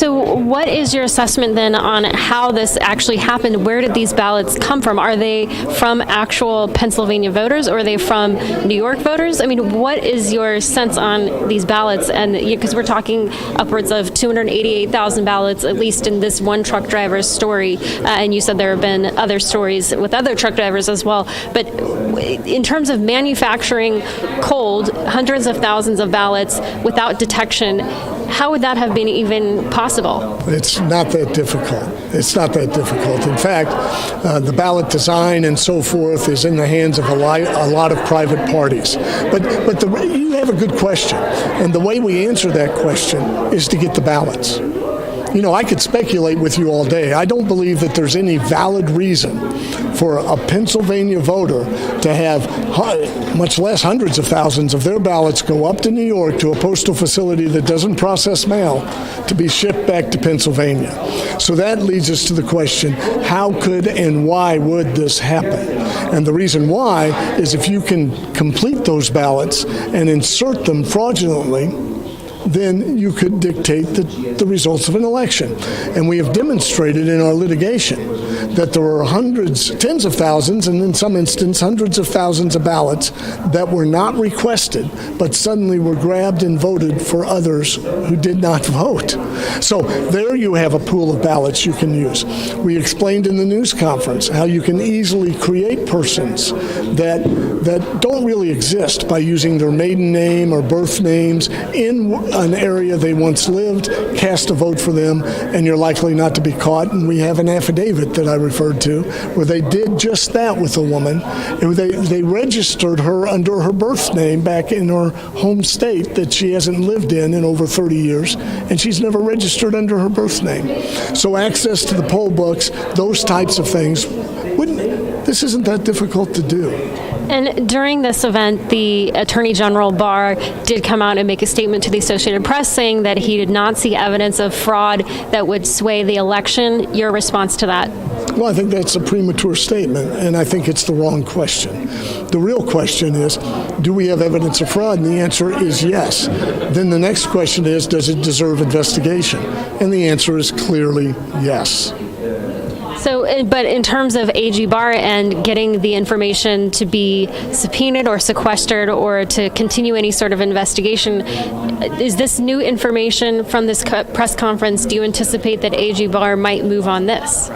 So what is your assessment then on how this actually happened? Where did these ballots come from? Are they from actual Pennsylvania voters, or are they from New York voters? I mean, what is your sense on these ballots? And because we're talking upwards of 288,000 ballots, at least in this one truck driver's story, and you said there have been other stories with other truck drivers as well. But in terms of manufacturing cold hundreds of thousands of ballots without detection, how would that have been even possible? It's not that difficult. It's not that difficult. In fact, the ballot design and so forth is in the hands of a lot of private parties. But you have a good question, and the way we answer that question is to get the ballots. You know, I could speculate with you all day. I don't believe that there's any valid reason for a Pennsylvania voter to have, much less hundreds of thousands of their ballots, go up to New York to a postal facility that doesn't process mail to be shipped back to Pennsylvania. So that leads us to the question, how could and why would this happen? And the reason why is if you can complete those ballots and insert them fraudulently, then you could dictate the results of an election. And we have demonstrated in our litigation that there were hundreds, tens of thousands, and in some instances hundreds of thousands of ballots that were not requested, but suddenly were grabbed and voted for others who did not vote. So there you have a pool of ballots you can use. We explained in the news conference how you can easily create persons that don't really exist by using their maiden name or birth names in an area they once lived, cast a vote for them, and you're likely not to be caught. And we have an affidavit that I referred to where they did just that with a woman. They registered her under her birth name back in her home state that she hasn't lived in over 30 years, and she's never registered under her birth name. So access to the poll books, those types of things, this isn't that difficult to do. And during this event, the Attorney General Barr did come out and make a statement to the Associated Press saying that he did not see evidence of fraud that would sway the election. Your response to that? Well, I think that's a premature statement, and I think it's the wrong question. The real question is, do we have evidence of fraud? And the answer is yes. Then the next question is, does it deserve investigation? And the answer is clearly yes. So, but in terms of AG Barr and getting the information to be subpoenaed or sequestered or to continue any sort of investigation, is this new information from this press conference, do you anticipate that AG Barr might move on this?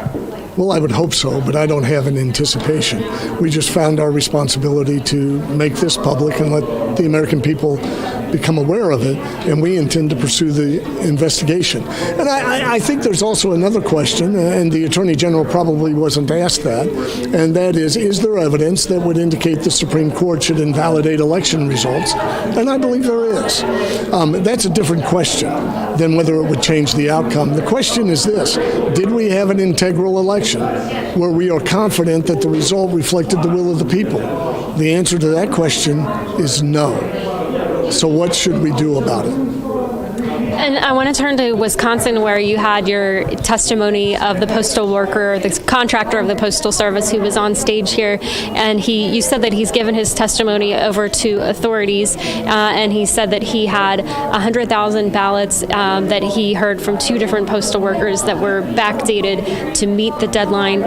Well, I would hope so, but I don't have an anticipation. We just found our responsibility to make this public and let the American people become aware of it, and we intend to pursue the investigation. And I think there's also another question, and the Attorney General probably wasn't asked that, and that is there evidence that would indicate the Supreme Court should invalidate election results? And I believe there is. That's a different question than whether it would change the outcome. The question is this: did we have an integral election where we are confident that the result reflected the will of the people? The answer to that question is no. So what should we do about it? And I want to turn to Wisconsin, where you had your testimony of the postal worker, the contractor of the Postal Service, who was on stage here, and you said that he's given his testimony over to authorities, and he said that he had 100,000 ballots that he heard from two different postal workers that were backdated to meet the deadline.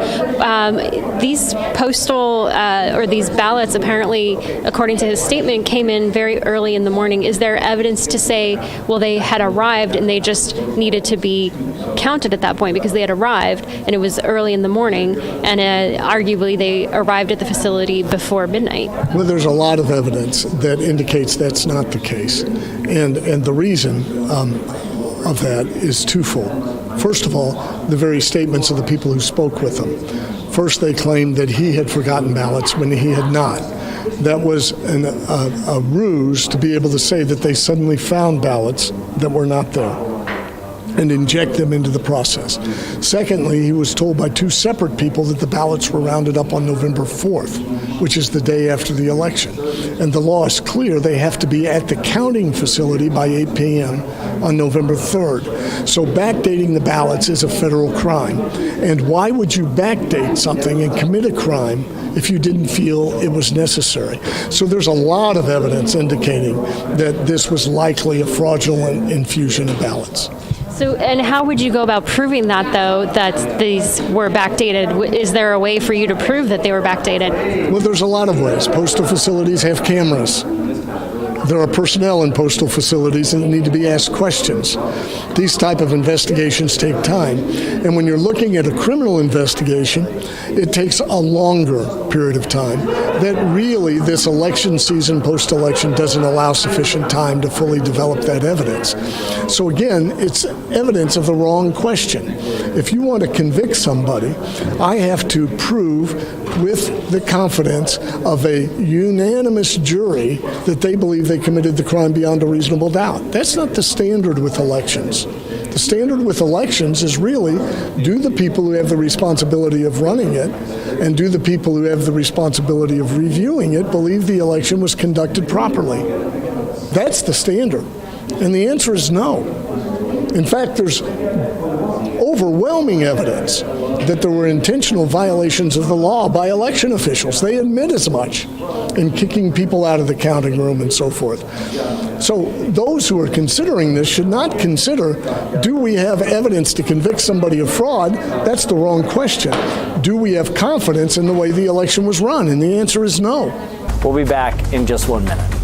These postal or these ballots, apparently, according to his statement, came in very early in the morning. Is there evidence to say, well, they had arrived and they just needed to be counted at that point because they had arrived and it was early in the morning, and arguably they arrived at the facility before midnight? Well, there's a lot of evidence that indicates that's not the case, and the reason of that is twofold. First of all, the very statements of the people who spoke with him. First, they claimed that he had forgotten ballots when he had not. That was a ruse to be able to say that they suddenly found ballots that were not there and inject them into the process. Secondly, he was told by two separate people that the ballots were rounded up on November 4th, which is the day after the election. And the law is clear. They have to be at the counting facility by 8 p.m. on November 3rd. So backdating the ballots is a federal crime. And why would you backdate something and commit a crime if you didn't feel it was necessary? So there's a lot of evidence indicating that this was likely a fraudulent infusion of ballots. So, and how would you go about proving that, though, that these were backdated? Is there a way for you to prove that they were backdated? Well, there's a lot of ways. Postal facilities have cameras. There are personnel in postal facilities that need to be asked questions. These type of investigations take time. And when you're looking at a criminal investigation, it takes a longer period of time. That really, this election season, post-election, doesn't allow sufficient time to fully develop that evidence. So again, it's evidence of the wrong question. If you want to convict somebody, I have to prove with the confidence of a unanimous jury that they believe they committed the crime beyond a reasonable doubt. That's not the standard with elections. The standard with elections is really, do the people who have the responsibility of running it and do the people who have the responsibility of reviewing it believe the election was conducted properly? That's the standard. And the answer is no. In fact, there's overwhelming evidence that there were intentional violations of the law by election officials. They admit as much in kicking people out of the counting room and so forth. So those who are considering this should not consider, do we have evidence to convict somebody of fraud? That's the wrong question. Do we have confidence in the way the election was run? And the answer is no. We'll be back in just 1 minute.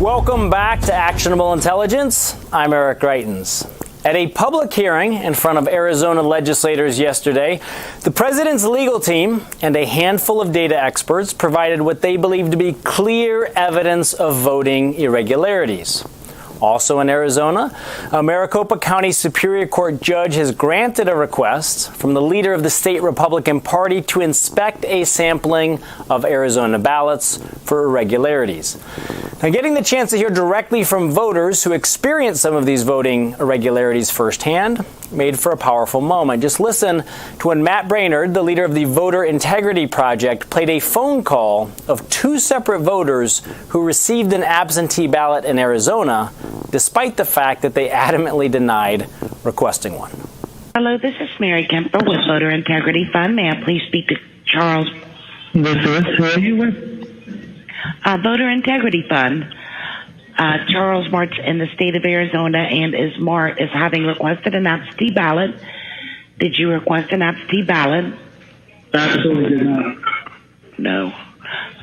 Welcome back to Actionable Intelligence. I'm Eric Greitens. At a public hearing in front of Arizona legislators yesterday, the president's legal team and a handful of data experts provided what they believe to be clear evidence of voting irregularities. Also in Arizona, a Maricopa County Superior Court judge has granted a request from the leader of the state Republican Party to inspect a sampling of Arizona ballots for irregularities. Now, getting the chance to hear directly from voters who experienced some of these voting irregularities firsthand made for a powerful moment. Just listen to when Matt Brainerd, the leader of the Voter Integrity Project, played a phone call of two separate voters who received an absentee ballot in Arizona, despite the fact that they adamantly denied requesting one. Hello, this is Mary Kemper with Voter Integrity Fund. May I please speak to Charles? Who are you with? Voter Integrity Fund. Charles Mart's in the state of Arizona and is having requested an absentee ballot. Did you request an absentee ballot? Absolutely did not. No.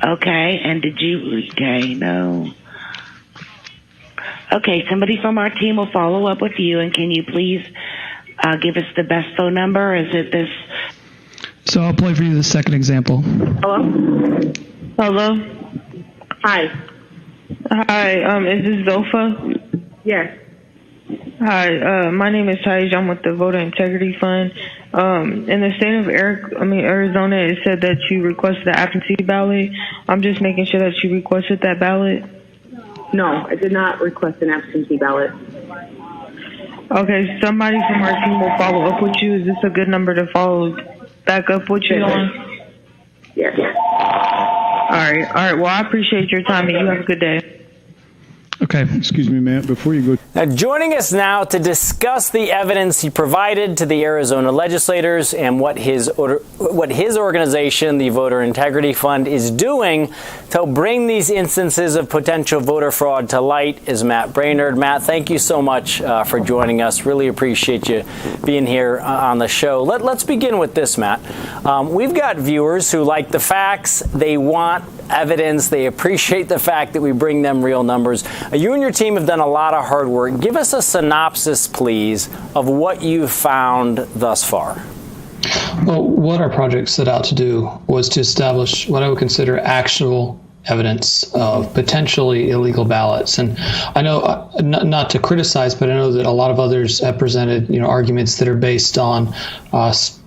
Okay, and did you? Okay, no. Okay, somebody from our team will follow up with you, and can you please give us the best phone number? Is it this? So I'll play for you the second example. Hello? Hello. Hi. Hi. Is this Zofa? Yes. Hi. My name is Taj. I'm with the Voter Integrity Fund. In the state of Arizona, it said that you requested an absentee ballot. I'm just making sure that you requested that ballot. No, I did not request an absentee ballot. Okay. Somebody from our team will follow up with you. Is this a good number to follow back up with you on? Yes. All right. Well, I appreciate your time, and you have a good day. Okay, excuse me, Matt, before you go. Now, joining us now to discuss the evidence he provided to the Arizona legislators and what his organization, the Voter Integrity Fund, is doing to help bring these instances of potential voter fraud to light is Matt Brainerd. Matt, thank you so much for joining us. Really appreciate you being here on the show. Let's begin with this, Matt. We've got viewers who like the facts. They want evidence. They appreciate the fact that we bring them real numbers. You and your team have done a lot of hard work. Give us a synopsis, please, of what you've found thus far. Well, what our project set out to do was to establish what I would consider actionable evidence of potentially illegal ballots. And I know, not to criticize, but I know that a lot of others have presented, arguments that are based on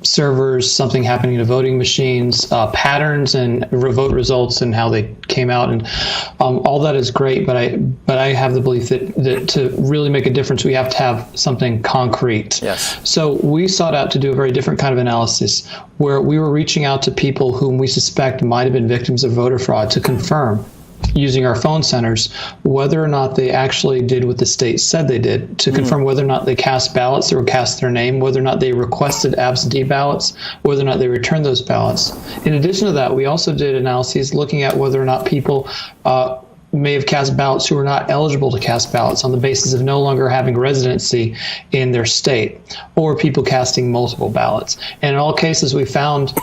servers, something happening to voting machines, patterns and vote results and how they came out, and all that is great. But I have the belief that to really make a difference, we have to have something concrete. Yes. So we sought out to do a very different kind of analysis, where we were reaching out to people whom we suspect might have been victims of voter fraud to confirm, using our phone centers, whether or not they actually did what the state said they did, to confirm whether or not they cast ballots or cast their name, whether or not they requested absentee ballots, whether or not they returned those ballots. In addition to that, we also did analyses looking at whether or not people may have cast ballots who were not eligible to cast ballots on the basis of no longer having residency in their state, or people casting multiple ballots. And in all cases, we found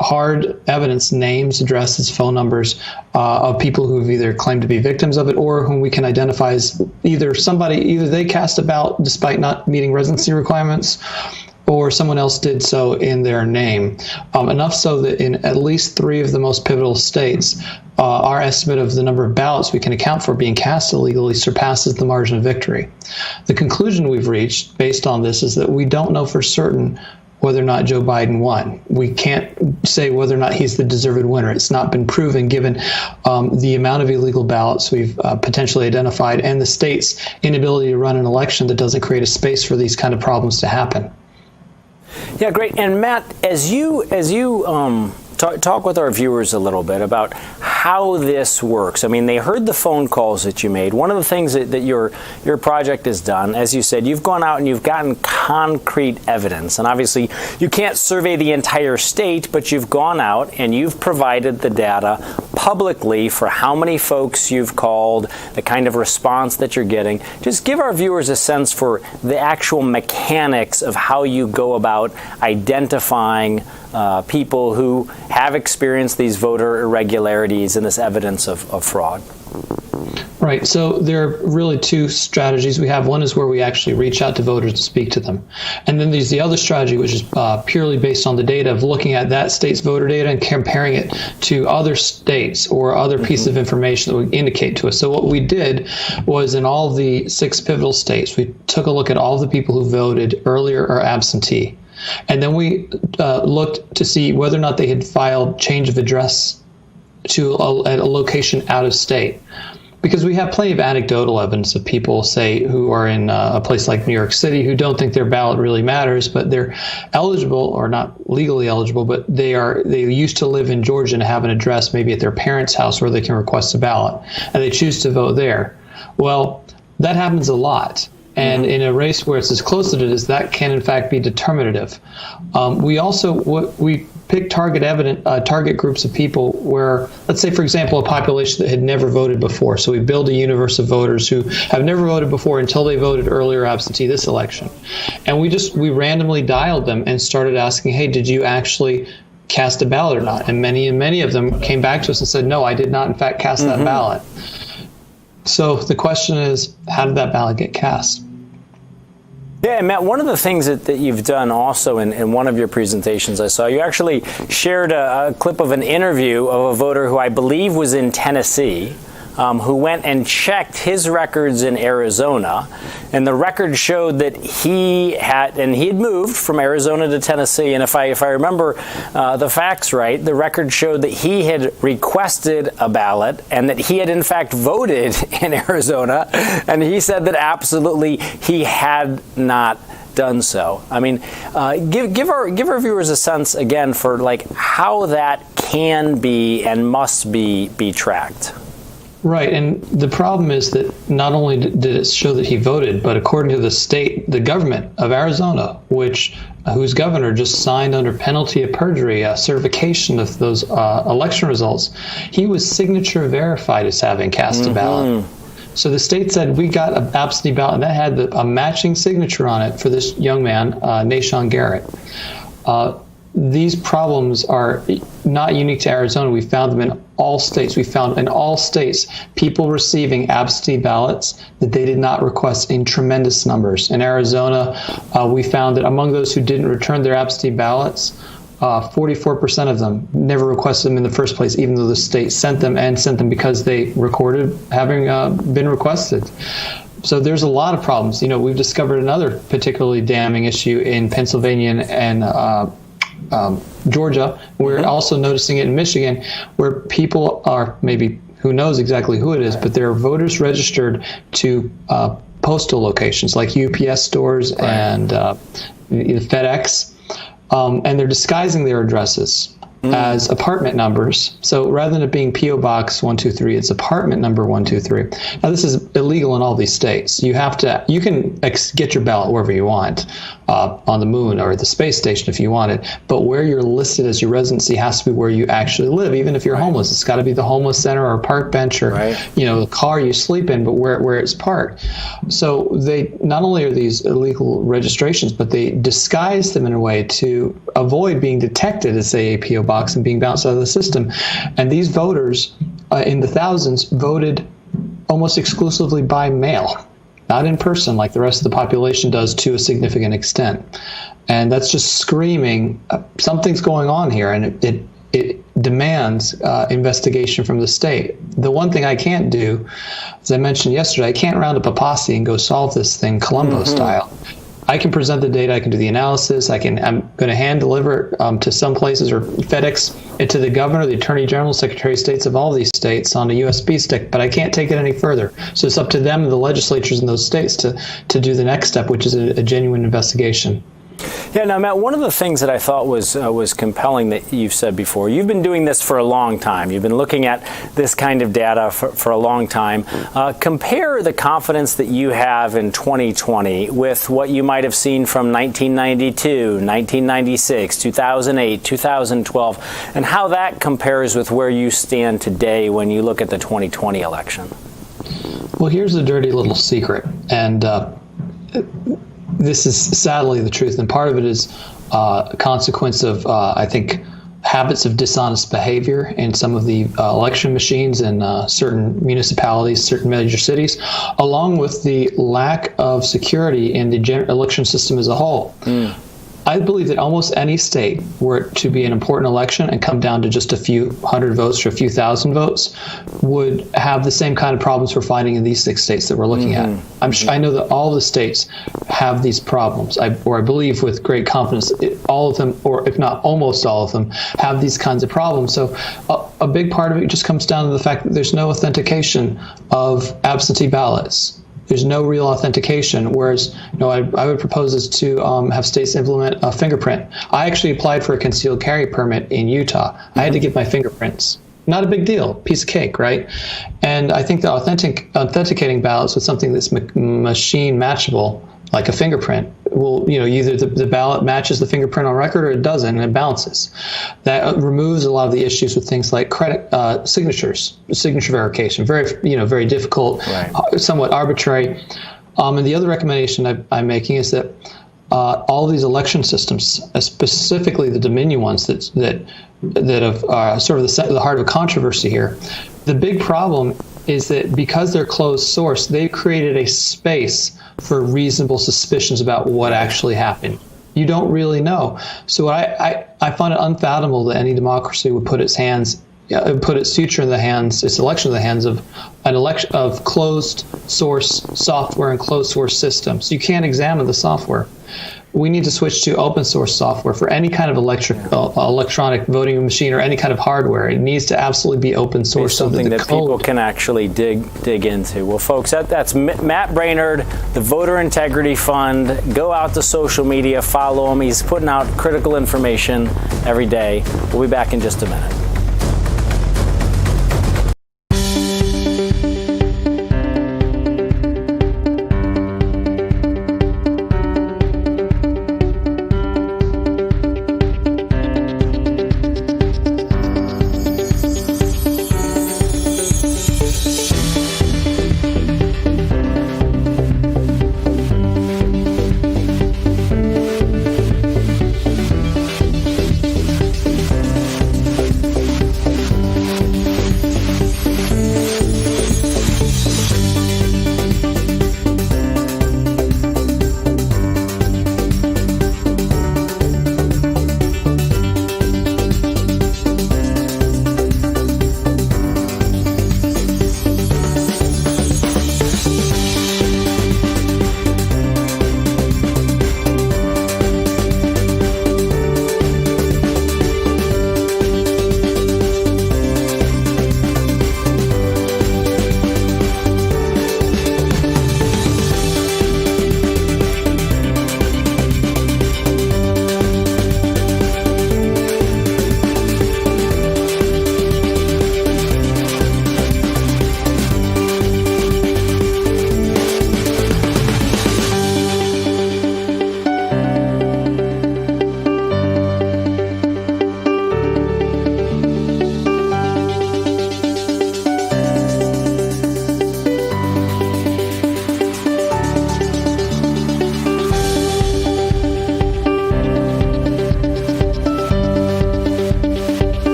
hard evidence, names, addresses, phone numbers of people who've either claimed to be victims of it or whom we can identify as either they cast a ballot despite not meeting residency requirements, or someone else did so in their name. Enough so that in at least 3 of the most pivotal states, our estimate of the number of ballots we can account for being cast illegally surpasses the margin of victory. The conclusion we've reached based on this is that we don't know for certain whether or not Joe Biden won. We can't say whether or not he's the deserved winner. It's not been proven given the amount of illegal ballots we've potentially identified and the state's inability to run an election that doesn't create a space for these kind of problems to happen. Yeah, great. And Matt, as you talk with our viewers a little bit about how this works. I mean, they heard the phone calls that you made. One of the things that your project has done, as you said, you've gone out and you've gotten concrete evidence. And obviously, you can't survey the entire state, but you've gone out and you've provided the data publicly for how many folks you've called, the kind of response that you're getting. Just give our viewers a sense for the actual mechanics of how you go about identifying people who have experienced these voter irregularities and this evidence of fraud. Right. So there are really two strategies we have. One is where we actually reach out to voters to speak to them. And then there's the other strategy, which is purely based on the data of looking at that state's voter data and comparing it to other states or other pieces of information that would indicate to us. So what we did was in all of the 6 pivotal states, we took a look at all of the people who voted earlier or absentee. And then we looked to see whether or not they had filed change of address to a location out of state. Because we have plenty of anecdotal evidence of people, say, who are in a place like New York City who don't think their ballot really matters, but they're eligible, or not legally eligible, but they used to live in Georgia and have an address maybe at their parents' house where they can request a ballot, and they choose to vote there. Well, that happens a lot. And in a race where it's as close as it is, that can in fact be determinative. We pick target groups of people where, let's say, for example, a population that had never voted before. So we build a universe of voters who have never voted before until they voted earlier absentee this election. And we randomly dialed them and started asking, hey, did you actually cast a ballot or not? And many of them came back to us and said, no, I did not in fact cast that ballot. So the question is, how did that ballot get cast? Yeah, Matt, one of the things that you've done also in one of your presentations I saw, you actually shared a clip of an interview of a voter who I believe was in Tennessee, who went and checked his records in Arizona, and the record showed that he had moved from Arizona to Tennessee, and if I remember the facts right, the record showed that he had requested a ballot and that he had in fact voted in Arizona, and he said that absolutely he had not done so. I mean, give our viewers a sense again for like how that can be and must be tracked. Right, and the problem is that not only did it show that he voted, but according to the government of Arizona, whose governor just signed under penalty of perjury a certification of those election results, he was signature verified as having cast a ballot. So the state said, we got an absentee ballot, and that had a matching signature on it for this young man, Nashon Garrett. These problems are not unique to Arizona. We found them in all states. We found in all states people receiving absentee ballots that they did not request in tremendous numbers. In Arizona, we found that among those who didn't return their absentee ballots, 44% of them never requested them in the first place, even though the state sent them because they recorded having been requested. So there's a lot of problems. You know, we've discovered another particularly damning issue in Pennsylvania and Georgia. We're also noticing it in Michigan, where people are, maybe who knows exactly who it is, but there are voters registered to postal locations like UPS stores and FedEx, and they're disguising their addresses as apartment numbers. So rather than it being P.O. Box 123, it's apartment number 123. Now, this is illegal in all these states. You can get your ballot wherever you want, on the moon or the space station if you want it, but where you're listed as your residency has to be where you actually live, even if you're homeless. It's got to be the homeless center or park bench or the car you sleep in, but where it's parked. So they not only are these illegal registrations, but they disguise them in a way to avoid being detected as, say, a P.O. box and being bounced out of the system. And these voters in the thousands voted almost exclusively by mail, not in person like the rest of the population does to a significant extent. And that's just screaming something's going on here, and it demands investigation from the state. The one thing I can't do, as I mentioned yesterday, I can't round up a posse and go solve this thing Columbo style. I can present the data, I can do the analysis, I'm going to hand deliver it to some places or FedEx it to the governor, the attorney general, secretary of states of all these states on a USB stick, but I can't take it any further. So it's up to them, the legislatures in those states, to do the next step, which is a genuine investigation. Yeah, now, Matt, one of the things that I thought was compelling that you've said before, you've been doing this for a long time. You've been looking at this kind of data for a long time. Compare the confidence that you have in 2020 with what you might have seen from 1992, 1996, 2008, 2012, and how that compares with where you stand today when you look at the 2020 election. Well, here's the dirty little secret, and this is sadly the truth, and part of it is a consequence of, I think, habits of dishonest behavior in some of the election machines in certain municipalities, certain major cities, along with the lack of security in the election system as a whole. I believe that almost any state, were it to be an important election and come down to just a few hundred votes or a few thousand votes, would have the same kind of problems we're finding in these 6 states that we're looking at. I know that all the states have these problems, I believe with great confidence, all of them, or if not almost all of them, have these kinds of problems. So a big part of it just comes down to the fact that there's no authentication of absentee ballots. There's no real authentication, whereas I would propose is to have states implement a fingerprint. I actually applied for a concealed carry permit in Utah. I had to give my fingerprints. Not a big deal, piece of cake, right? And I think that authenticating ballots with something that's machine matchable, like a fingerprint, will, either the ballot matches the fingerprint on record or it doesn't, and it bounces. That removes a lot of the issues with things like signature verification, very difficult, right, somewhat arbitrary. And the other recommendation I'm making is that all of these election systems, specifically the Dominion ones that have sort of the heart of controversy here, the big problem is that because they're closed source, they've created a space for reasonable suspicions about what actually happened. You don't really know. So I find it unfathomable that any democracy would put its future in the hands, its election in the hands of of closed source software and closed source systems. You can't examine the software. We need to switch to open source software for any kind of electronic voting machine or any kind of hardware. It needs to absolutely be open source, something that people can actually dig into. Well, folks, that's Matt Brainerd, the Voter Integrity Fund. Go out to social media, follow him. He's putting out critical information every day. We'll be back in just a minute.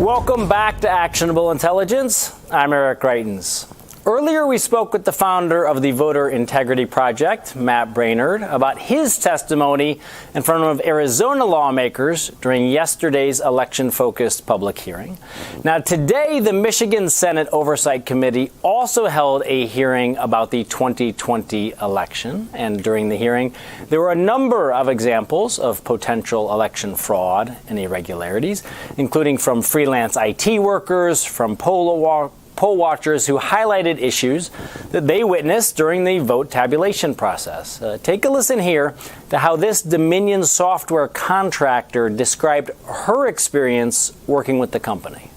Welcome back to Actionable Intelligence. I'm Eric Greitens. Earlier, we spoke with the founder of the Voter Integrity Project, Matt Brainerd, about his testimony in front of Arizona lawmakers during yesterday's election-focused public hearing. Now, today, the Michigan Senate Oversight Committee also held a hearing about the 2020 election. And during the hearing, there were a number of examples of potential election fraud and irregularities, including from freelance IT workers, from poll watchers who highlighted issues that they witnessed during the vote tabulation process. Take a listen here to how this Dominion software contractor described her experience working with the company.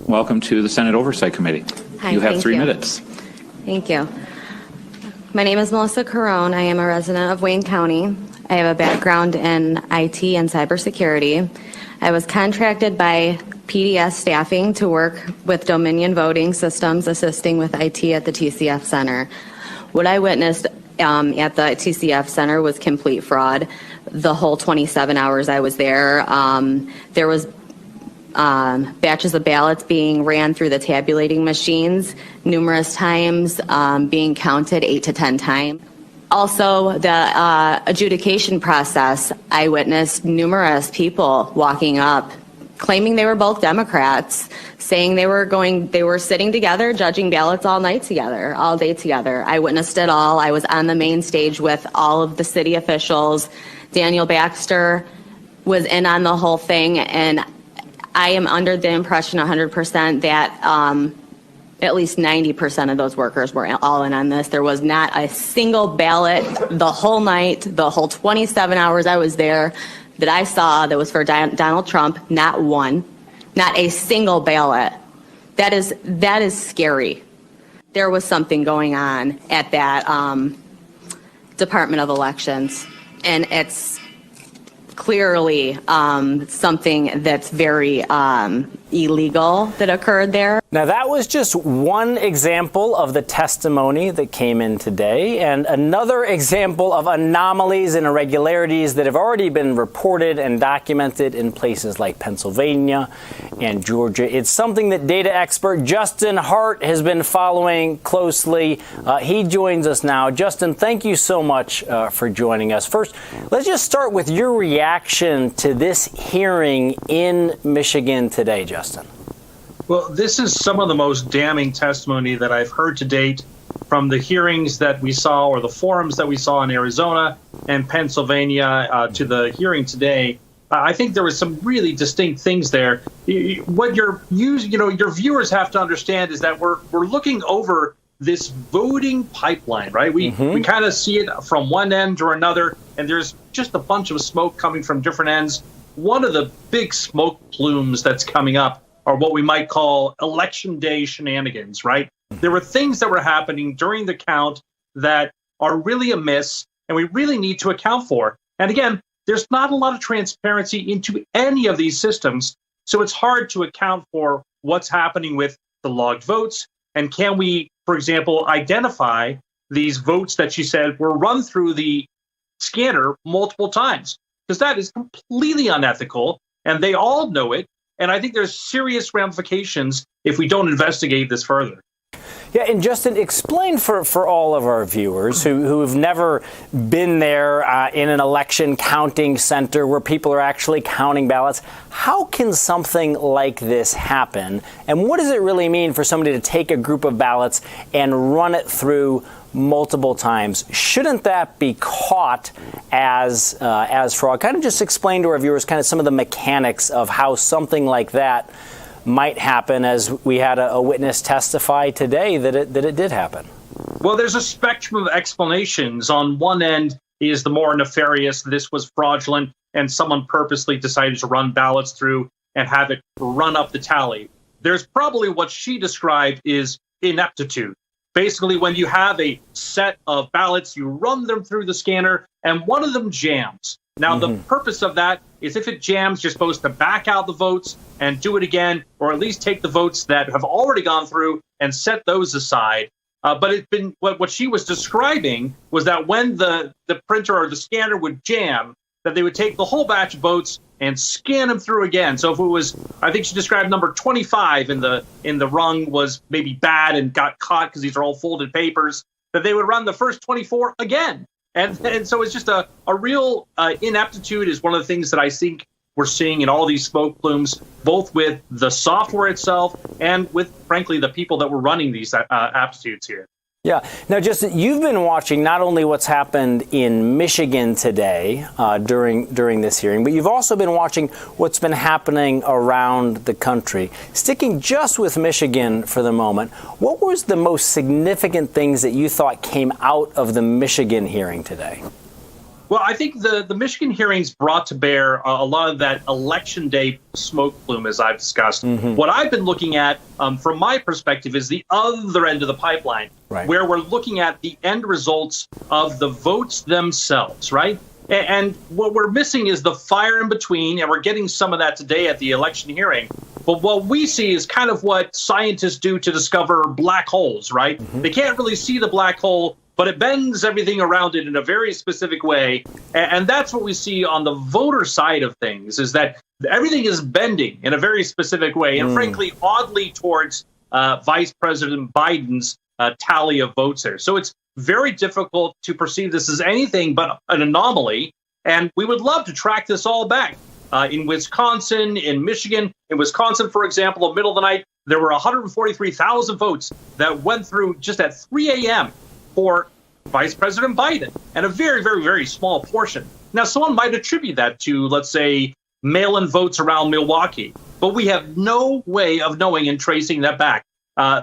Welcome to the Senate Oversight Committee. Hi, you have thank 3 you. minutes. Thank you. My name is Melissa Carone. I am a resident of Wayne County. I have a background in IT and cybersecurity. I was contracted by PDS staffing to work with Dominion Voting Systems, assisting with IT at the TCF Center. What I witnessed at the TCF Center was complete fraud. The whole 27 hours I was there, there was batches of ballots being ran through the tabulating machines numerous times, being counted 8 to 10 times. Also, the adjudication process, I witnessed numerous people walking up claiming they were both Democrats, saying they were sitting together, judging ballots all night together, all day together. I witnessed it all. I was on the main stage with all of the city officials. Daniel Baxter was in on the whole thing, and I am under the impression 100% that at least 90% of those workers were all in on this. There was not a single ballot the whole night, the whole 27 hours I was there, that I saw that was for Donald Trump. Not one, not a single ballot. That is scary. There was something going on at that Department of Elections, and it's clearly something that's very illegal that occurred there. Now, that was just one example of the testimony that came in today, and another example of anomalies and irregularities that have already been reported and documented in places like Pennsylvania and Georgia. It's something that data expert Justin Hart has been following closely. He joins us now. Justin, thank you so much for joining us. First, let's just start with your reaction to this hearing in Michigan today, Justin. Well, this is some of the most damning testimony that I've heard to date from the hearings that we saw, or the forums that we saw in Arizona and Pennsylvania, to the hearing today. I think there was some really distinct things there. What your viewers have to understand is that we're looking over this voting pipeline, right? We kind of see it from one end or another, and there's just a bunch of smoke coming from different ends. One of the big smoke plumes that's coming up are what we might call election day shenanigans, right? There were things that were happening during the count that are really amiss, and we really need to account for. And again, there's not a lot of transparency into any of these systems, so it's hard to account for what's happening with the logged votes. And can we, for example, identify these votes that she said were run through the scanner multiple times? Because that is completely unethical, and they all know it. And I think there's serious ramifications if we don't investigate this further. Yeah, and Justin, explain for all of our viewers who have never been there in an election counting center where people are actually counting ballots, how can something like this happen? And what does it really mean for somebody to take a group of ballots and run it through multiple times? Shouldn't that be caught as fraud? Kind of just explain to our viewers kind of some of the mechanics of how something like that might happen, as we had a witness testify today that it did happen. Well, there's a spectrum of explanations. On one end is the more nefarious, this was fraudulent, and someone purposely decided to run ballots through and have it run up the tally. There's probably what she described is ineptitude. Basically, when you have a set of ballots, you run them through the scanner, and one of them jams. Now, the purpose of that is if it jams, you're supposed to back out the votes and do it again, or at least take the votes that have already gone through and set those aside. But what she was describing was that when the printer or the scanner would jam, that they would take the whole batch of votes and scan them through again. So if it was, I think she described number 25 in the rung was maybe bad and got caught because these are all folded papers, that they would run the first 24 again. And so it's just a real ineptitude is one of the things that I think we're seeing in all these smoke plumes, both with the software itself and with, frankly, the people that were running these aptitudes here. Yeah. Now, Justin, you've been watching not only what's happened in Michigan today during this hearing, but you've also been watching what's been happening around the country. Sticking just with Michigan for the moment, what was the most significant things that you thought came out of the Michigan hearing today? Well, I think the Michigan hearings brought to bear a lot of that election day smoke plume, as I've discussed. What I've been looking at, from my perspective, is the other end of the pipeline, where we're looking at the end results of the votes themselves, right? And what we're missing is the fire in between, and we're getting some of that today at the election hearing. But what we see is kind of what scientists do to discover black holes, right? They can't really see the black hole, but it bends everything around it in a very specific way. And that's what we see on the voter side of things, is that everything is bending in a very specific way, and frankly, oddly towards Vice President Biden's tally of votes there. So it's very difficult to perceive this as anything but an anomaly. And we would love to track this all back. In Wisconsin, in Michigan, in Wisconsin, for example, in the middle of the night, there were 143,000 votes that went through just at 3 a.m. for Vice President Biden, and a very, very, very small portion. Now, someone might attribute that to, let's say, mail-in votes around Milwaukee, but we have no way of knowing and tracing that back.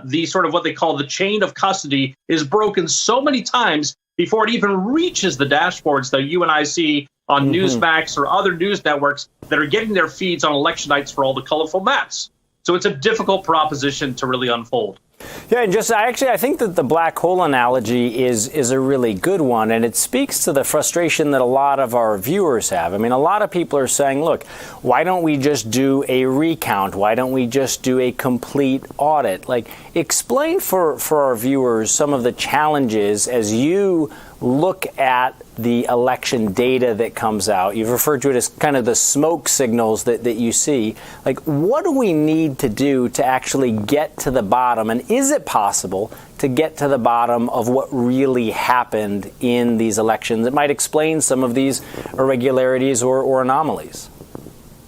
The sort of what they call the chain of custody is broken so many times before it even reaches the dashboards that you and I see on Newsmax or other news networks that are getting their feeds on election nights for all the colorful maps. So it's a difficult proposition to really unfold. Yeah, and just I think that the black hole analogy is a really good one, and it speaks to the frustration that a lot of our viewers have. I mean, a lot of people are saying, look, why don't we just do a recount? Why don't we just do a complete audit? Like, explain for our viewers some of the challenges as you look at the election data that comes out. You've referred to it as kind of the smoke signals that you see. Like, what do we need to do to actually get to the bottom? And is it possible to get to the bottom of what really happened in these elections that might explain some of these irregularities or anomalies?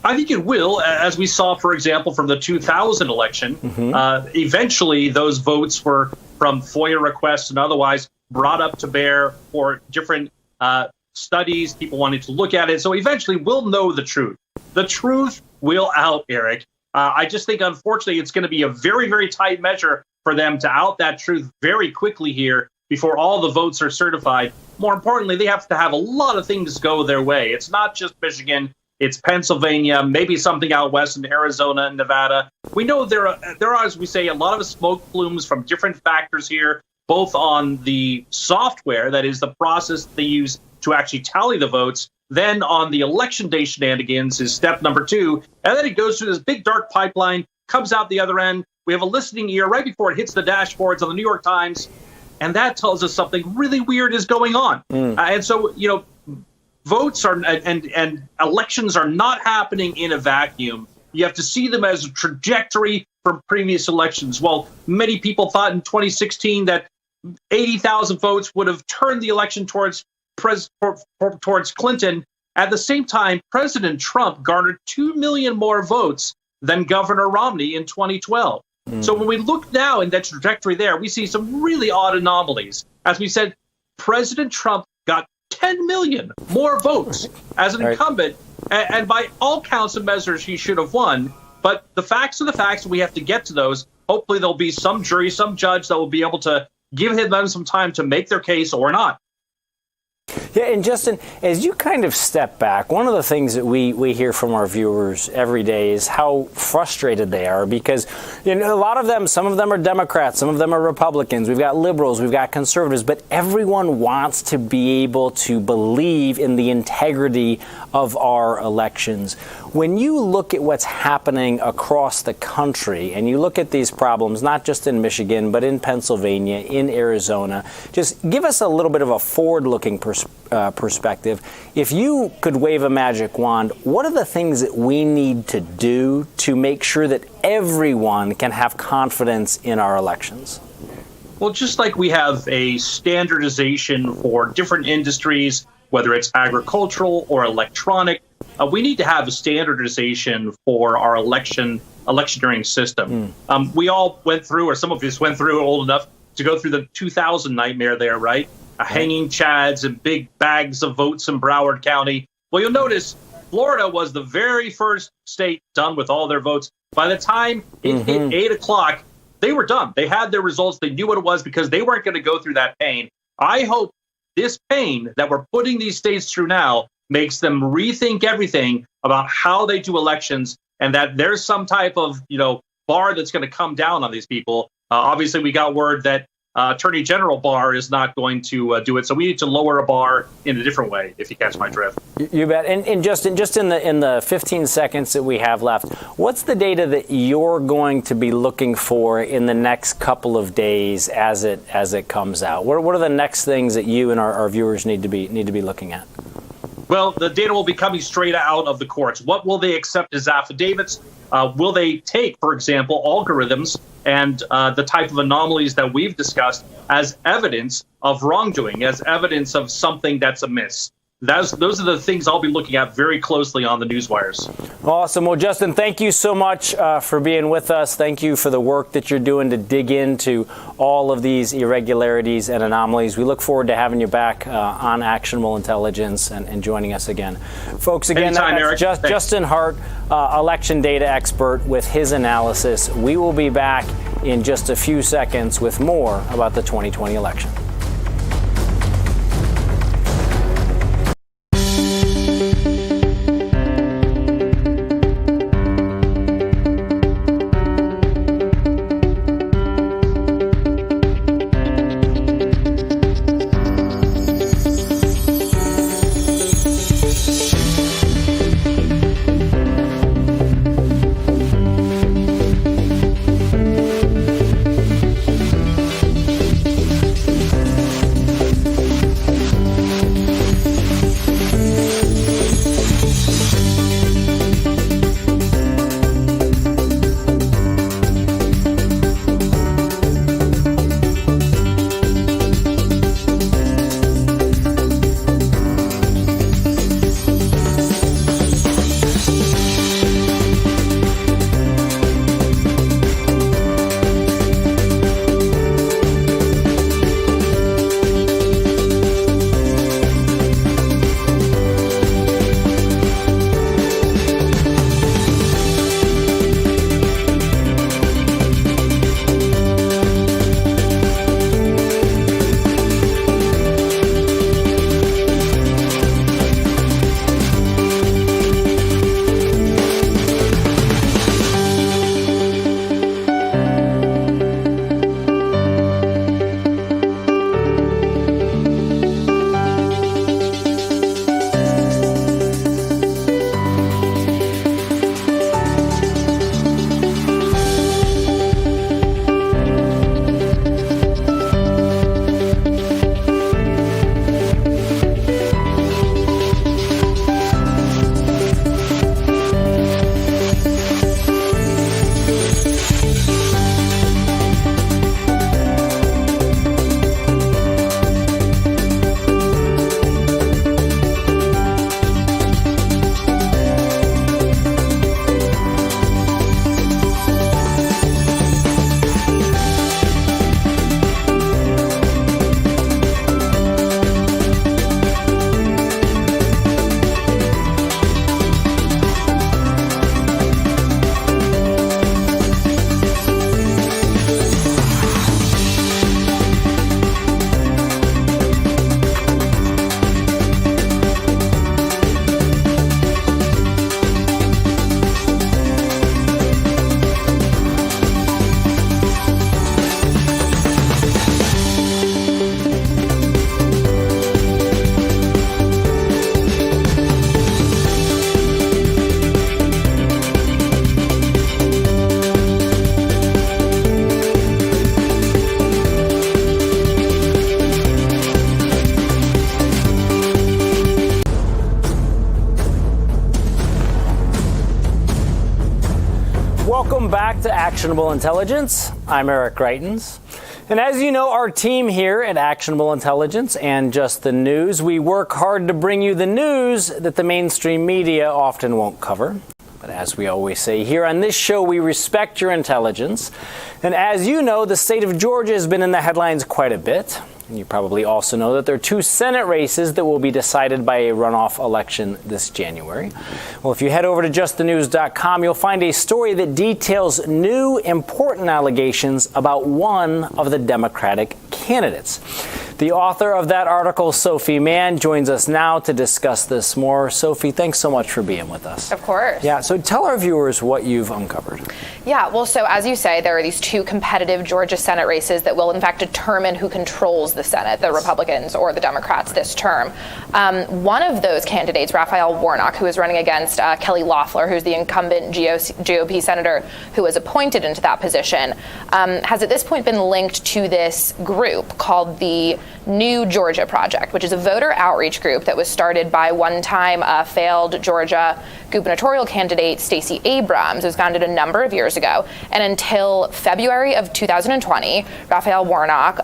I think it will, as we saw, for example, from the 2000 election. Eventually, those votes were from FOIA requests and otherwise brought up to bear for different studies. People wanted to look at it. So eventually we'll know the truth. The truth will out, Eric. I just think, unfortunately, it's going to be a very, very tight measure for them to out that truth very quickly here before all the votes are certified. More importantly, they have to have a lot of things go their way. It's not just Michigan. It's Pennsylvania, maybe something out west in Arizona and Nevada. We know there are, as we say, a lot of smoke plumes from different factors here, both on the software, that is the process they use to actually tally the votes, then on the election day shenanigans is step number 2, and then it goes through this big dark pipeline, comes out the other end. We have a listening ear right before it hits the dashboards on the New York Times, and that tells us something really weird is going on. And so, votes are and elections are not happening in a vacuum. You have to see them as a trajectory from previous elections. Well, many people thought in 2016 that 80,000 votes would have turned the election towards Clinton. At the same time, President Trump garnered 2 million more votes than Governor Romney in 2012. So when we look now in that trajectory there, we see some really odd anomalies. As we said, President Trump got 10 million more votes as an incumbent, and by all counts and measures, he should have won. But the facts are the facts, and we have to get to those. Hopefully there'll be some jury, some judge that will be able to give them some time to make their case or not. Yeah, and Justin, as you kind of step back, one of the things that we hear from our viewers every day is how frustrated they are because, a lot of them, some of them are Democrats, some of them are Republicans, we've got liberals, we've got conservatives, but everyone wants to be able to believe in the integrity of our elections. When you look at what's happening across the country and you look at these problems, not just in Michigan, but in Pennsylvania, in Arizona, just give us a little bit of a forward-looking perspective. If you could wave a magic wand, what are the things that we need to do to make sure that everyone can have confidence in our elections? Well, just like we have a standardization for different industries, whether it's agricultural or electronic, we need to have a standardization for our electioneering system. We all went through, or some of us went through, old enough to go through the 2000 nightmare there, right? Hanging chads and big bags of votes in Broward County. Well, you'll notice Florida was the very first state done with all their votes. By the time it hit 8 o'clock, they were done. They had their results. They knew what it was because they weren't going to go through that pain. I hope this pain that we're putting these states through now makes them rethink everything about how they do elections, and that there's some type of, bar that's going to come down on these people. Obviously, we got word that Attorney General Barr is not going to do it, so we need to lower a bar in a different way, if you catch my drift. You bet. And Justin, just in the 15 seconds that we have left, what's the data that you're going to be looking for in the next couple of days as it comes out? What are the next things that you and our viewers need to be looking at? Well, the data will be coming straight out of the courts. What will they accept as affidavits? Will they take, for example, algorithms and the type of anomalies that we've discussed as evidence of wrongdoing, as evidence of something that's amiss? Those are the things I'll be looking at very closely on the newswires. Awesome. Well, Justin, thank you so much for being with us. Thank you for the work that you're doing to dig into all of these irregularities and anomalies. We look forward to having you back on Actionable Intelligence and joining us again. Folks, again, Anytime, that's Justin Hart, election data expert, with his analysis. We will be back in just a few seconds with more about the 2020 election. Welcome back to Actionable Intelligence. I'm Eric Greitens. And as you know, our team here at Actionable Intelligence and Just the News, we work hard to bring you the news that the mainstream media often won't cover. But as we always say here on this show, we respect your intelligence. And as you know, the state of Georgia has been in the headlines quite a bit. And you probably also know that there are 2 Senate races that will be decided by a runoff election this January. Well, if you head over to justthenews.com, you'll find a story that details new important allegations about one of the Democratic candidates. The author of that article, Sophie Mann, joins us now to discuss this more. Sophie, thanks so much for being with us. Of course. Yeah, so tell our viewers what you've uncovered. Yeah, well, so as you say, there are these 2 competitive Georgia Senate races that will, in fact, determine who controls the Senate, the Republicans or the Democrats this term. One of those candidates, Raphael Warnock, who is running against Kelly Loeffler, who's the incumbent GOP senator who was appointed into that position, has at this point been linked to this group called the New Georgia Project, which is a voter outreach group that was started by one-time failed Georgia gubernatorial candidate Stacey Abrams. It was founded a number of years ago. And until February of 2020, Raphael Warnock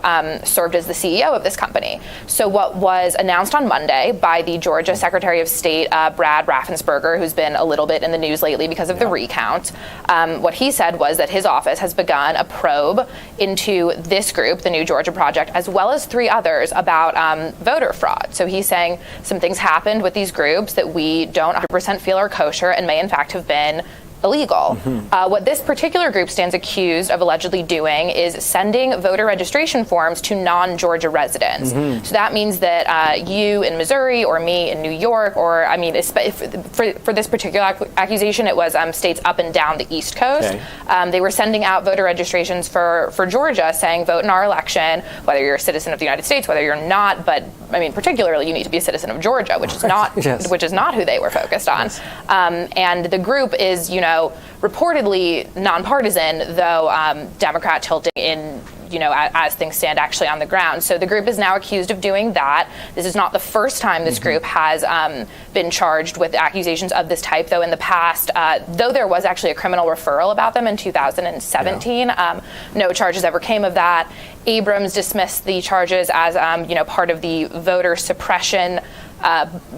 served as the CEO of this company. So what was announced on Monday by the Georgia Secretary of State, Brad Raffensperger, who's been a little bit in the news lately because of the recount, what he said was that his office has begun a probe into this group, the New Georgia Project, as well as 3 others about voter fraud. So he's saying some things happened with these groups that we don't 100% feel are kosher and may in fact have been illegal. What this particular group stands accused of allegedly doing is sending voter registration forms to non-Georgia residents. So that means that you in Missouri or me in New York, or I mean, for this particular accusation, it was states up and down the East Coast. Okay. They were sending out voter registrations for Georgia saying, vote in our election, whether you're a citizen of the United States, whether you're not, but I mean, particularly you need to be a citizen of Georgia, which is not, yes. Which is not who they were focused on. Yes. And the group is, reportedly nonpartisan, though Democrat tilting in, as things stand actually on the ground. So the group is now accused of doing that. This is not the first time this group has been charged with accusations of this type, though in the past, though there was actually a criminal referral about them in 2017, no charges ever came of that. Abrams dismissed the charges as, part of the voter suppression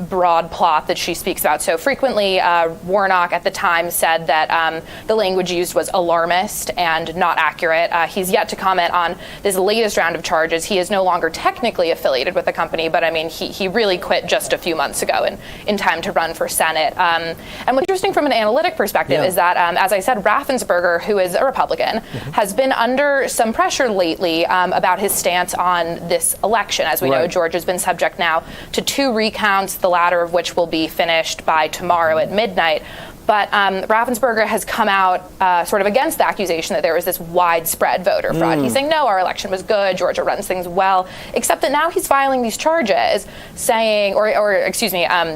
broad plot that she speaks about so frequently. Warnock at the time said that the language used was alarmist and not accurate. He's yet to comment on this latest round of charges. He is no longer technically affiliated with the company, but I mean, he really quit just a few months ago in time to run for Senate. And what's interesting from an analytic perspective is that, as I said, Raffensperger, who is a Republican, has been under some pressure lately about his stance on this election. As we know, Georgia's been subject now to 2 recounts, the latter of which will be finished by tomorrow at midnight. But Raffensperger has come out sort of against the accusation that there was this widespread voter fraud. He's saying, no, our election was good, Georgia runs things well, except that now he's filing these charges saying,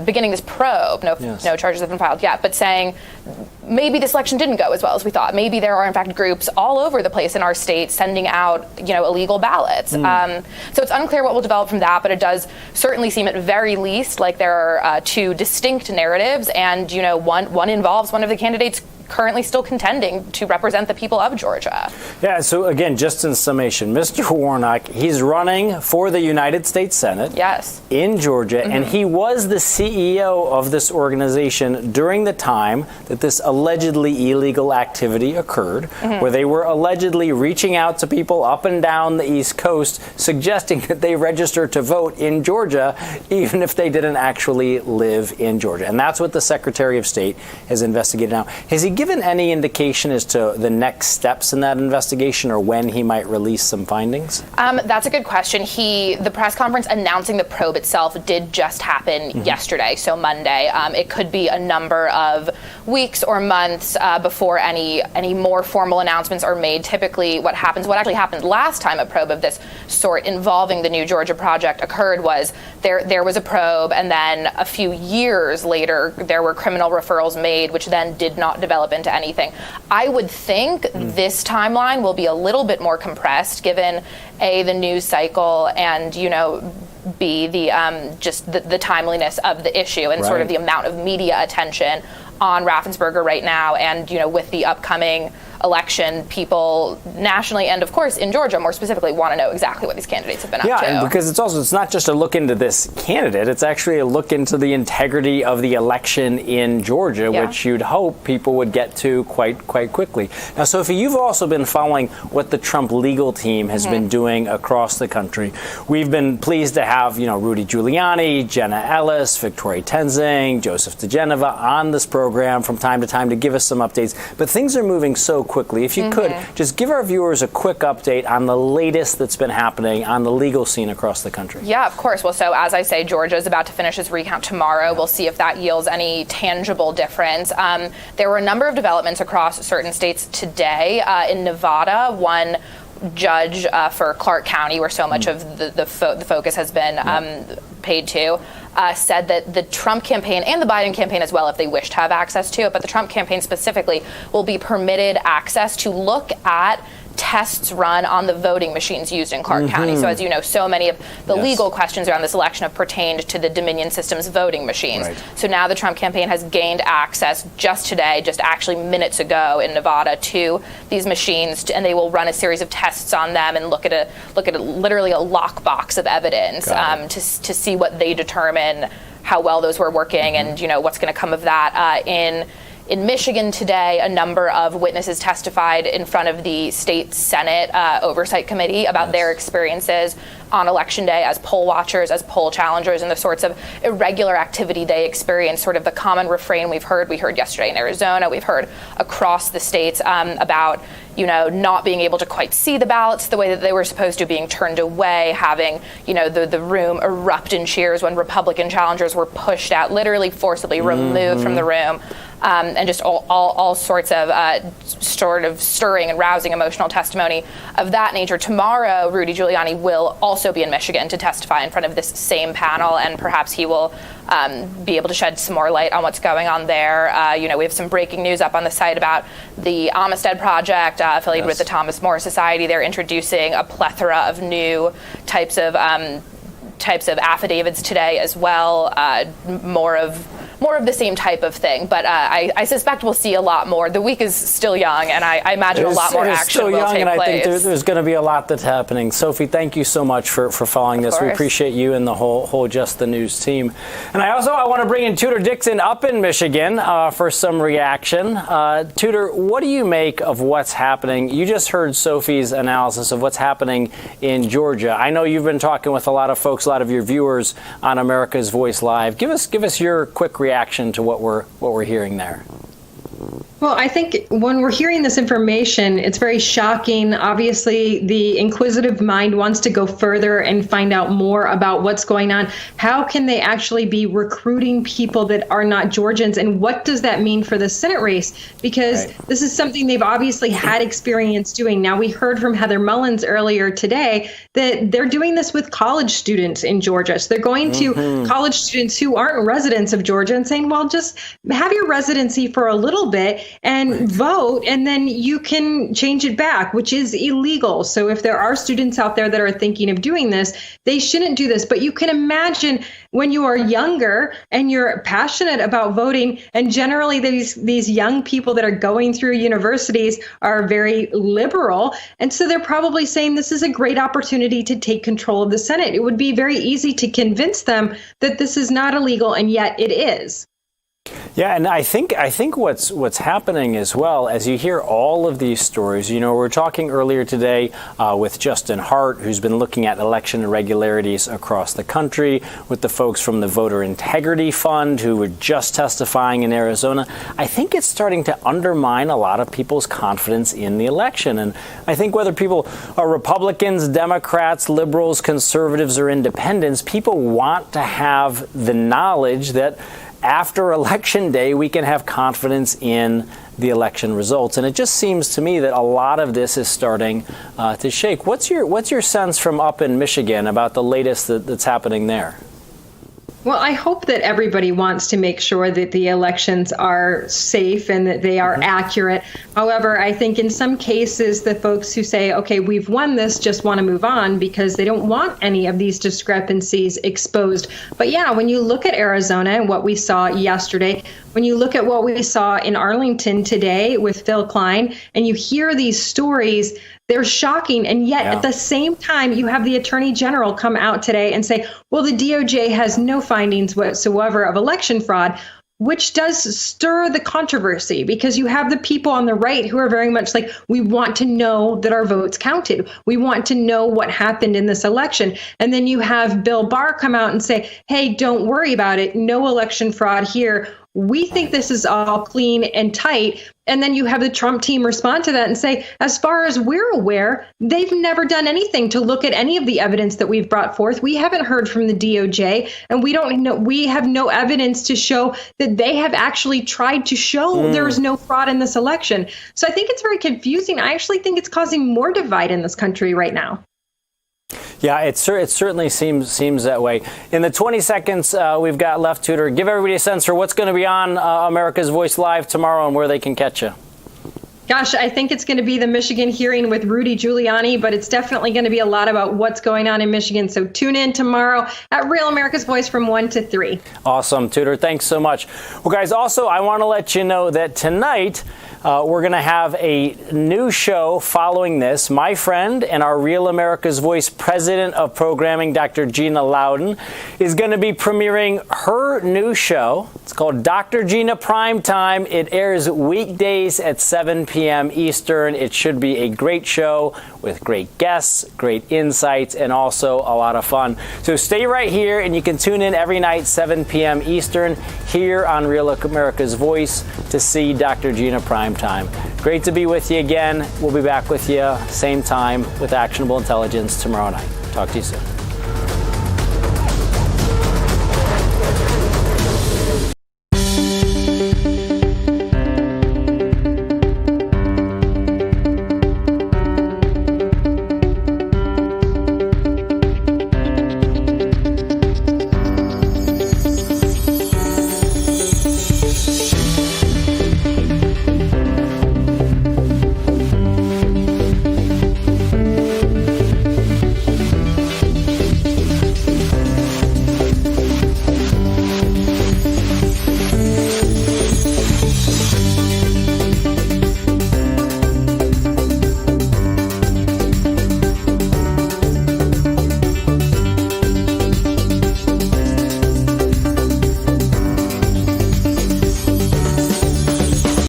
beginning this probe, no charges have been filed yet, but saying maybe this election didn't go as well as we thought. Maybe there are, in fact, groups all over the place in our state sending out, illegal ballots. So it's unclear what will develop from that, but it does certainly seem at very least like there are 2 distinct narratives, and, one involves one of the candidates currently still contending to represent the people of Georgia. Yeah, so again, just in summation, Mr. Warnock, he's running for the United States Senate in Georgia, and he was the CEO of this organization during the time that this allegedly illegal activity occurred, where they were allegedly reaching out to people up and down the East Coast, suggesting that they register to vote in Georgia, even if they didn't actually live in Georgia. And that's what the Secretary of State has investigated now. Has he given any indication as to the next steps in that investigation or when he might release some findings? That's a good question. The press conference announcing the probe itself did just happen yesterday, so Monday. It could be a number of weeks or months before any more formal announcements are made. Typically, what actually happened last time a probe of this sort involving the New Georgia Project occurred was there was a probe, and then a few years later there were criminal referrals made, which then did not develop into anything. I would think this timeline will be a little bit more compressed, given A, the news cycle, and B, the timeliness of the issue and sort of the amount of media attention on Raffensperger right now, and with the upcoming election, people nationally and, of course, in Georgia, more specifically, want to know exactly what these candidates have been up to. Yeah, because it's not just a look into this candidate, it's actually a look into the integrity of the election in Georgia, which you'd hope people would get to quite quickly. Now, Sophie, you've also been following what the Trump legal team has been doing across the country. We've been pleased to have, Rudy Giuliani, Jenna Ellis, Victoria Tenzing, Joseph DeGeneva on this program from time to time to give us some updates. But things are moving so quickly. If you could, just give our viewers a quick update on the latest that's been happening on the legal scene across the country. Yeah, of course. Well, so as I say, Georgia is about to finish its recount tomorrow. We'll see if that yields any tangible difference. There were a number of developments across certain states today. In Nevada, one judge for Clark County, where so much of the focus has been paid to, said that the Trump campaign and the Biden campaign as well, if they wish to have access to it, but the Trump campaign specifically, will be permitted access to look at tests run on the voting machines used in Clark County. So as you know, so many of the legal questions around this election have pertained to the Dominion system's voting machines. So now the Trump campaign has gained access just today, just actually minutes ago in Nevada, to these machines, and they will run a series of tests on them and look at literally a lockbox of evidence to see what they determine how well those were working and what's going to come of that. In Michigan today, a number of witnesses testified in front of the state Senate Oversight Committee about their experiences on Election Day as poll watchers, as poll challengers, and the sorts of irregular activity they experience, sort of the common refrain we've heard. We heard yesterday in Arizona, we've heard across the states about not being able to quite see the ballots the way that they were supposed to, being turned away, having, the room erupt in cheers when Republican challengers were pushed out, literally forcibly removed from the room. And just all sorts of sort of stirring and rousing emotional testimony of that nature. Tomorrow, Rudy Giuliani will also be in Michigan to testify in front of this same panel, and perhaps he will be able to shed some more light on what's going on there. We have some breaking news up on the site about the Amistad Project, affiliated with the Thomas More Society. They're introducing a plethora of new types of affidavits today as well, more of the same type of thing. But I suspect we'll see a lot more. The week is still young, and I imagine a lot more action will take place. And I think there's going to be a lot that's happening. Sophie, thank you so much for following this. We appreciate you and the whole Just the News team. And I want to bring in Tudor Dixon up in Michigan for some reaction. Tudor, what do you make of what's happening? You just heard Sophie's analysis of what's happening in Georgia. I know you've been talking with a lot of folks, a lot of your viewers on America's Voice Live. Give us your quick reaction to what we're hearing there. Well, I think when we're hearing this information, it's very shocking. Obviously, the inquisitive mind wants to go further and find out more about what's going on. How can they actually be recruiting people that are not Georgians? And what does that mean for the Senate race? Because this is something they've obviously had experience doing. Now, we heard from Heather Mullins earlier today that they're doing this with college students in Georgia. So they're going to college students who aren't residents of Georgia and saying, well, just have your residency for a little bit and vote, and then you can change it back, which is illegal. So if there are students out there that are thinking of doing this, they shouldn't do this. But you can imagine when you are younger and you're passionate about voting, and generally these young people that are going through universities are very liberal. And so they're probably saying this is a great opportunity to take control of the Senate. It would be very easy to convince them that this is not illegal, and yet it is. Yeah, and I think what's happening as well, as you hear all of these stories, we were talking earlier today with Justin Hart, who's been looking at election irregularities across the country, with the folks from the Voter Integrity Fund who were just testifying in Arizona. I think it's starting to undermine a lot of people's confidence in the election. And I think whether people are Republicans, Democrats, liberals, conservatives, or independents, people want to have the knowledge that after Election Day, we can have confidence in the election results. And it just seems to me that a lot of this is starting to shake. What's your sense from up in Michigan about the latest that's happening there? Well, I hope that everybody wants to make sure that the elections are safe and that they are accurate. However, I think in some cases, the folks who say, okay, we've won this, just want to move on because they don't want any of these discrepancies exposed. But yeah, when you look at Arizona and what we saw yesterday, when you look at what we saw in Arlington today with Phil Klein, and you hear these stories, they're shocking. And yet at the same time, you have the Attorney General come out today and say, well, the DOJ has no findings whatsoever of election fraud, which does stir the controversy because you have the people on the right who are very much like, we want to know that our votes counted. We want to know what happened in this election. And then you have Bill Barr come out and say, hey, don't worry about it. No election fraud here. We think this is all clean and tight. And then you have the Trump team respond to that and say, as far as we're aware, they've never done anything to look at any of the evidence that we've brought forth. We haven't heard from the DOJ, and we have no evidence to show that they have actually tried to show there is no fraud in this election. So I think it's very confusing. I actually think it's causing more divide in this country right now. Yeah, it certainly seems that way. In the 20 seconds we've got left, Tudor, give everybody a sense for what's going to be on America's Voice Live tomorrow and where they can catch you. Gosh, I think it's going to be the Michigan hearing with Rudy Giuliani, but it's definitely going to be a lot about what's going on in Michigan. So tune in tomorrow at Real America's Voice from 1 to 3. Awesome, Tudor. Thanks so much. Well, guys, also, I want to let you know that tonight we're going to have a new show following this. My friend and our Real America's Voice president of programming, Dr. Gina Loudon, is going to be premiering her new show. It's called Dr. Gina Primetime. It airs weekdays at 7 p.m. Eastern. It should be a great show with great guests, great insights, and also a lot of fun. So stay right here, and you can tune in every night, 7 p.m. Eastern, here on Real America's Voice to see Dr. Gina Primetime. Great to be with you again. We'll be back with you same time with Actionable Intelligence tomorrow night. Talk to you soon.